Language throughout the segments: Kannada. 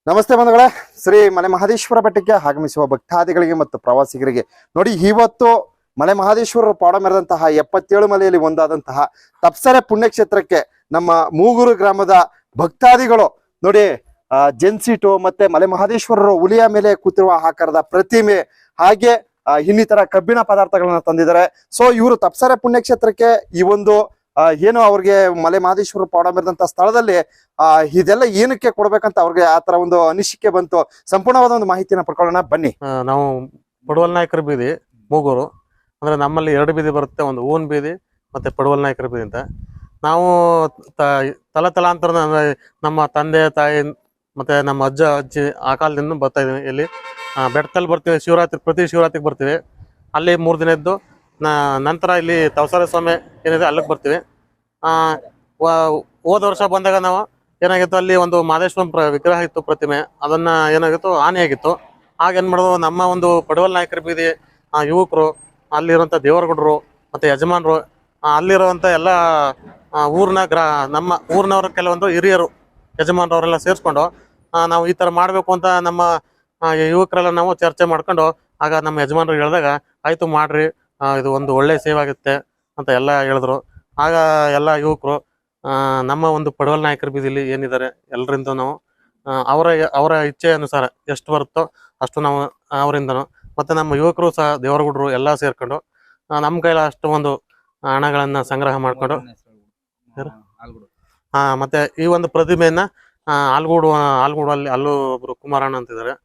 ನಮಸ್ತೆ ಬಂಧುಗಳೇ, ಶ್ರೀ ಮಲೆ ಮಹದೇಶ್ವರ ಬೆಟ್ಟಕ್ಕೆ ಆಗಮಿಸುವ ಭಕ್ತಾದಿಗಳಿಗೆ ಮತ್ತು ಪ್ರವಾಸಿಗರಿಗೆ ನೋಡಿ, ಇವತ್ತು ಮಲೆ ಮಹದೇಶ್ವರರು ಪಾಡ ಮೆರೆದಂತಹ 77 ಮಲೆಯಲ್ಲಿ ಒಂದಾದಂತಹ ತಪ್ಸರೆ ಪುಣ್ಯಕ್ಷೇತ್ರಕ್ಕೆ ನಮ್ಮ ಮೂಗೂರು ಗ್ರಾಮದ ಭಕ್ತಾದಿಗಳು ನೋಡಿ ಜೆನ್ಸೀಟು ಮತ್ತೆ ಮಲೆ ಮಹದೇಶ್ವರರು ಹುಲಿಯ ಮೇಲೆ ಕೂತಿರುವ ಆಕಾರದ ಪ್ರತಿಮೆ ಹಾಗೆ ಇನ್ನಿತರ ಕಬ್ಬಿಣ ಪದಾರ್ಥಗಳನ್ನ ತಂದಿದ್ದಾರೆ. ಸೊ ಇವರು ತಪ್ಸರೆ ಪುಣ್ಯಕ್ಷೇತ್ರಕ್ಕೆ ಈ ಒಂದು ಏನು ಅವ್ರಿಗೆ ಮಲೆ ಮಹದೇಶ್ವರ ಪಾಡ ಮೆರೆದಂತ ಸ್ಥಳದಲ್ಲಿ ಇದೆಲ್ಲ ಏನಕ್ಕೆ ಕೊಡ್ಬೇಕಂತ ಅವ್ರಿಗೆ ಆತರ ಒಂದು ಅನಿಸಿಕೆ ಬಂತು. ಸಂಪೂರ್ಣವಾದ ಒಂದು ಮಾಹಿತಿನ ಪಡ್ಕೊಳ್ಳೋಣ ಬನ್ನಿ. ನಾವು ಪಡವಲ್ ನಾಯಕರ ಬೀದಿ ಮೂಗೂರು ಅಂದ್ರೆ ನಮ್ಮಲ್ಲಿ 2 ಬೀದಿ ಬರುತ್ತೆ, ಒಂದು ಹೂವನ್ ಬೀದಿ ಮತ್ತೆ ಪಡವಲ್ ನಾಯಕರ ಬೀದಿ ಅಂತ. ನಾವು ತಲಾಂತರ ನಮ್ಮ ತಂದೆ ತಾಯಿ ಮತ್ತೆ ನಮ್ಮ ಅಜ್ಜ ಅಜ್ಜಿ ಆ ಕಾಲದಿಂದ ಬರ್ತಾ ಇದೀವಿ. ಇಲ್ಲಿ ಬೆಟ್ಟದಲ್ಲಿ ಬರ್ತೀವಿ, ಶಿವರಾತ್ರಿ ಪ್ರತಿ ಶಿವರಾತ್ರಿಗೆ ಬರ್ತೀವಿ. ಅಲ್ಲಿ 3 ದಿನ ಇದ್ದು ನಂತರ ಇಲ್ಲಿ ತವಸರ ಸ್ವಾಮಿ ಏನಿದೆ ಅಲ್ಲಿಗೆ ಬರ್ತೀವಿ. ಹೋದ ವರ್ಷ ಬಂದಾಗ ನಾವು ಏನಾಗಿತ್ತು, ಅಲ್ಲಿ ಒಂದು ಮಹದೇಶ್ವರ ವಿಗ್ರಹ ಇತ್ತು, ಪ್ರತಿಮೆ. ಅದನ್ನ ಏನಾಗಿತ್ತು, ಹಾನಿಯಾಗಿತ್ತು. ಆಗ ಏನ್ ಮಾಡೋದು, ನಮ್ಮ ಒಂದು ಪಡವಲ್ ನಾಯಕರ ಬೀದಿ ಯುವಕರು, ಅಲ್ಲಿರುವಂತ ದೇವರಗುಡ್ರು ಮತ್ತೆ ಯಜಮಾನರು, ಅಲ್ಲಿರುವಂತ ಎಲ್ಲ ಊರಿನ ನಮ್ಮ ಊರಿನವರ ಕೆಲವೊಂದು ಹಿರಿಯರು ಯಜಮಾನರವರೆಲ್ಲ ಸೇರಿಸ್ಕೊಂಡು ನಾವು ಈ ತರ ಮಾಡ್ಬೇಕು ಅಂತ ನಮ್ಮ ಯುವಕರೆಲ್ಲ ನಾವು ಚರ್ಚೆ ಮಾಡ್ಕೊಂಡು, ಆಗ ನಮ್ಮ ಯಜಮಾನರು ಹೇಳಿದಾಗ ಆಯ್ತು ಮಾಡ್ರಿ, ಇದು ಒಂದು ಒಳ್ಳೆ ಸೇವೆ ಆಗುತ್ತೆ ಅಂತ ಎಲ್ಲ ಹೇಳಿದ್ರು. ಆಗ ಎಲ್ಲ ಯುವಕರು ನಮ್ಮ ಒಂದು ಪಡವಲ್ ನಾಯಕರ ಬೀದಿಲಿ ಏನಿದ್ದಾರೆ ಎಲ್ಲರಿಂದ ನಾವು ಅವರ ಇಚ್ಛೆ ಅನುಸಾರ ಎಷ್ಟು ಬರುತ್ತೋ ಅಷ್ಟು ನಾವು ಅವರಿಂದನು ಮತ್ತೆ ನಮ್ಮ ಯುವಕರು ಸಹ ದೇವರಗುಡ್ರು ಎಲ್ಲ ಸೇರ್ಕೊಂಡು ನಮ್ಮ ಕೈಲ ಅಷ್ಟು ಒಂದು ಹಣಗಳನ್ನ ಸಂಗ್ರಹ ಮಾಡ್ಕೊಂಡು ಮತ್ತೆ ಈ ಒಂದು ಪ್ರತಿಮೆಯನ್ನ ಆಲ್ಗೂಡು ಅಲ್ಲಿ ಅಲ್ಲೂ ಒಬ್ರು ಕುಮಾರಣ್ಣ ಅಂತಿದ್ದಾರೆ,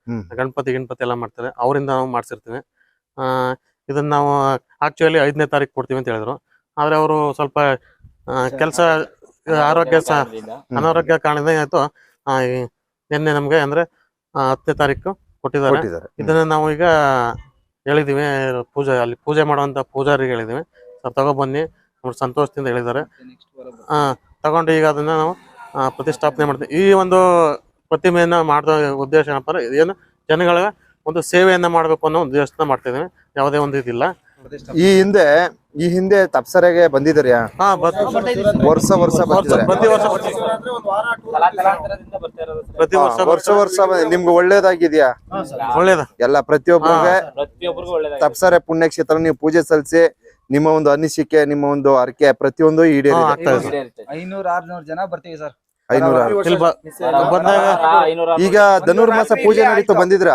ಗಣಪತಿ ಎಲ್ಲ ಮಾಡ್ತಾರೆ, ಅವರಿಂದ ನಾವು ಮಾಡ್ಸಿರ್ತೀವಿ. ಇದನ್ನ ನಾವು ಆಕ್ಚುಲಿ 5ನೇ ತಾರೀಕು ಕೊಡ್ತೀವಿ ಅಂತ ಹೇಳಿದ್ರು. ಆದ್ರೆ ಅವರು ಸ್ವಲ್ಪ ಕೆಲಸ ಅನಾರೋಗ್ಯ ಕಾರಣದಿಂದ ಏನಾಯ್ತು, ನಿನ್ನೆ ನಮ್ಗೆ ಅಂದ್ರೆ 10ನೇ ತಾರೀಕು ಕೊಟ್ಟಿದ್ದಾರೆ. ಇದನ್ನ ನಾವು ಈಗ ಹೇಳಿದೀವಿ, ಅಲ್ಲಿ ಪೂಜೆ ಮಾಡುವಂತ ಪೂಜಾರಿಗೆ ಹೇಳಿದೀವಿ, ಸರ್ ತಗೊಬನ್ನಿ, ಅವ್ರು ಸಂತೋಷದಿಂದ ಹೇಳಿದ್ದಾರೆ. ತಗೊಂಡು ಈಗ ಅದನ್ನ ನಾವು ಪ್ರತಿಷ್ಠಾಪನೆ ಮಾಡ್ತೀವಿ. ಈ ಒಂದು ಪ್ರತಿಮೆಯನ್ನ ಮಾಡೋ ಉದ್ದೇಶ ಏನಪ್ಪ ಅಂದ್ರೆ, ಏನು ಜನಗಳ ಒಂದು ಸೇವೆಯನ್ನ ಮಾಡ್ಬೇಕು ಅನ್ನೋ ಉದ್ದೇಶನ ಮಾಡ್ತಿದ್ದೀವಿ. ಯಾವುದೇ ಒಂದು ಇದಿಲ್ಲ. ಈ ಹಿಂದೆ ತಪ್ಸರೆಗೆ ಬಂದಿದ್ದೀರಾ? ವರ್ಷ ನಿಮ್ಗೆ ಒಳ್ಳೇದಾಗಿದ್ಯಾ? ಒಳ್ಳೇದ ಎಲ್ಲ ಪ್ರತಿಯೊಬ್ಬರಿಗೆ ತಪ್ಸರೆ ಪುಣ್ಯಕ್ಷೇತ್ರ ನೀವು ಪೂಜೆ ಸಲ್ಲಿಸಿ ನಿಮ್ಮ ಒಂದು ಅನಿಸಿಕೆ, ನಿಮ್ಮ ಒಂದು ಅರ್ಕೆ ಪ್ರತಿಯೊಂದು ಈಡೇರಿ. 500-600 ಜನ ಬರ್ತೀವಿ ಸರ್. 500 ಈಗ ಧನುರ್ಮಾಸ ಪೂಜೆ ನಡೀತು, ಬಂದಿದ್ರ?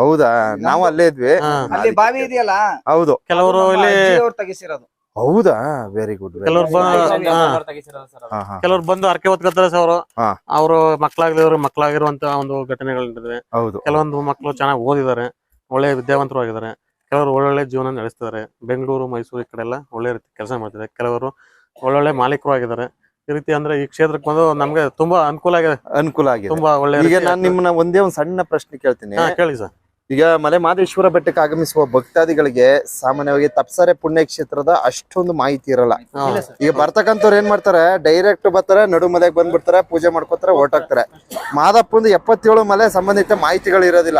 ಹೌದಾ, ನಾವು ಅಲ್ಲೇ ಇದ್ವಿ. ಅಲ್ಲಿ ಬಾವಿ ಇದೆಯಲ್ಲ, ಹೌದು, ಕೆಲವರು ಇಲ್ಲಿ ತೆಗಿಸಿರೋದು. ಹೌದಾ, ವೆರಿ ಗುಡ್. ಕೆಲವ್ರು ಬಂದು ಅರ್ಕೆ ಹೊತ್ಕೊತಾರೆ ಸರ್. ಅವರು ಮಕ್ಕಳಾಗಿರುವಂತ ಒಂದು ಘಟನೆಗಳು ನಡೆದಿವೆ. ಕೆಲವೊಂದು ಮಕ್ಕಳು ಚೆನ್ನಾಗಿ ಓದಿದ್ದಾರೆ, ಒಳ್ಳೆ ವಿದ್ಯಾವಂತರು ಆಗಿದ್ದಾರೆ. ಕೆಲವರು ಒಳ್ಳೊಳ್ಳೆ ಜೀವನ ನಡೆಸ್ತಿದ್ದಾರೆ. ಬೆಂಗಳೂರು, ಮೈಸೂರು ಈ ಕಡೆ ಎಲ್ಲ ಒಳ್ಳೆ ರೀತಿ ಕೆಲಸ ಮಾಡ್ತಿದ್ದಾರೆ. ಕೆಲವರು ಒಳ್ಳೊಳ್ಳೆ ಮಾಲೀಕರು ಆಗಿದ್ದಾರೆ. ಈ ರೀತಿ ಅಂದ್ರೆ ಈ ಕ್ಷೇತ್ರಕ್ಕೆ ಬಂದು ನಮ್ಗೆ ತುಂಬಾ ಅನುಕೂಲ ಆಗಿದೆ, ತುಂಬಾ ಒಳ್ಳೆ. ಈಗ ನಾನು ನಿಮ್ಮನ್ನ ಒಂದೇ ಒಂದು ಸಣ್ಣ ಪ್ರಶ್ನೆ ಕೇಳ್ತೀನಿ, ಕೇಳಿ ಸರ್. ಈಗ ಮಲೆ ಮಹದೇಶ್ವರ ಬೆಟ್ಟಕ್ಕೆ ಆಗಮಿಸುವ ಭಕ್ತಾದಿಗಳಿಗೆ ಸಾಮಾನ್ಯವಾಗಿ ತಪ್ಸರೆ ಪುಣ್ಯಕ್ಷೇತ್ರದ ಅಷ್ಟೊಂದು ಮಾಹಿತಿ ಇರಲ್ಲ. ಈಗ ಬರ್ತಕ್ಕಂಥವ್ರು ಏನ್ ಮಾಡ್ತಾರೆ, ಡೈರೆಕ್ಟ್ ಬರ್ತಾರೆ, ನಡು ಮಲೆಗೆ ಬಂದ್ಬಿಡ್ತಾರೆ, ಪೂಜೆ ಮಾಡ್ಕೋತಾರೆ, ಹೊರಟಾಗ್ತಾರೆ. ಮಾದಪ್ಪಂದು 77 ಮಲೆ ಸಂಬಂಧಿತ ಮಾಹಿತಿಗಳು ಇರೋದಿಲ್ಲ.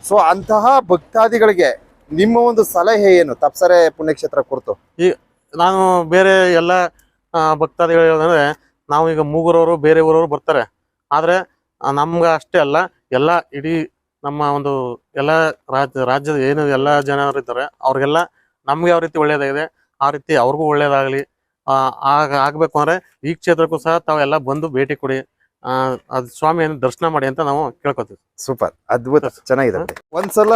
ಸೊ ಅಂತಹ ಭಕ್ತಾದಿಗಳಿಗೆ ನಿಮ್ಮ ಒಂದು ಸಲಹೆ ಏನು ತಪ್ಸರೆ ಪುಣ್ಯಕ್ಷೇತ್ರ ಕುರಿತು? ಈ ನಾನು ಬೇರೆ ಎಲ್ಲ ಭಕ್ತಾದಿಗಳು ಹೇಳೋದಂದ್ರೆ, ನಾವು ಈಗ ಮೂಗೂರವರು ಬೇರೆ ಊರವರು ಬರ್ತಾರೆ, ಆದ್ರೆ ನಮ್ಗೆ ಅಷ್ಟೇ ಅಲ್ಲ, ಎಲ್ಲ ಇಡೀ ನಮ್ಮ ಒಂದು ಎಲ್ಲ ರಾಜ್ಯದ ಏನು ಎಲ್ಲ ಜನರು ಇದ್ದಾರೆ ಅವ್ರಿಗೆಲ್ಲ ನಮ್ಗೆ ಯಾವ ರೀತಿ ಒಳ್ಳೇದಾಗಿದೆ ಆ ರೀತಿ ಅವ್ರಿಗೂ ಒಳ್ಳೇದಾಗ್ಲಿ ಆಗ್ಬೇಕು ಅಂದ್ರೆ ಈ ಕ್ಷೇತ್ರಕ್ಕೂ ಸಹ ತಾವೆಲ್ಲ ಬಂದು ಭೇಟಿ ಕೊಡಿ, ಅದ್ ಸ್ವಾಮಿಯನ್ನು ದರ್ಶನ ಮಾಡಿ ಅಂತ ನಾವು ಕೇಳ್ಕೊತೀವಿ. ಸೂಪರ್, ಅದ್ಭುತ, ಚೆನ್ನಾಗಿದೆ. ಒಂದ್ಸಲ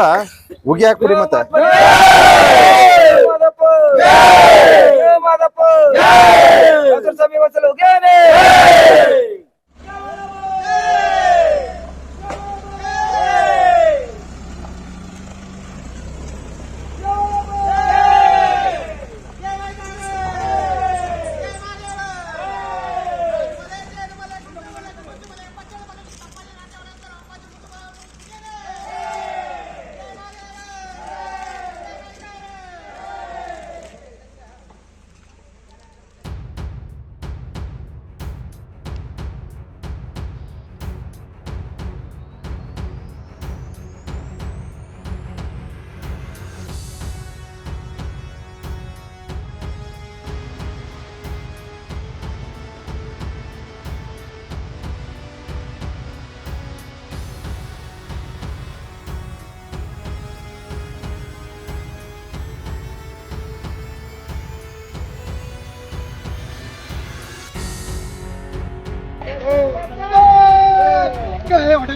ಉಗಿ ಹಾಕ್ಬಿಡಿ ಮತ್ತೆ.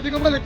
ಸುಗಮದ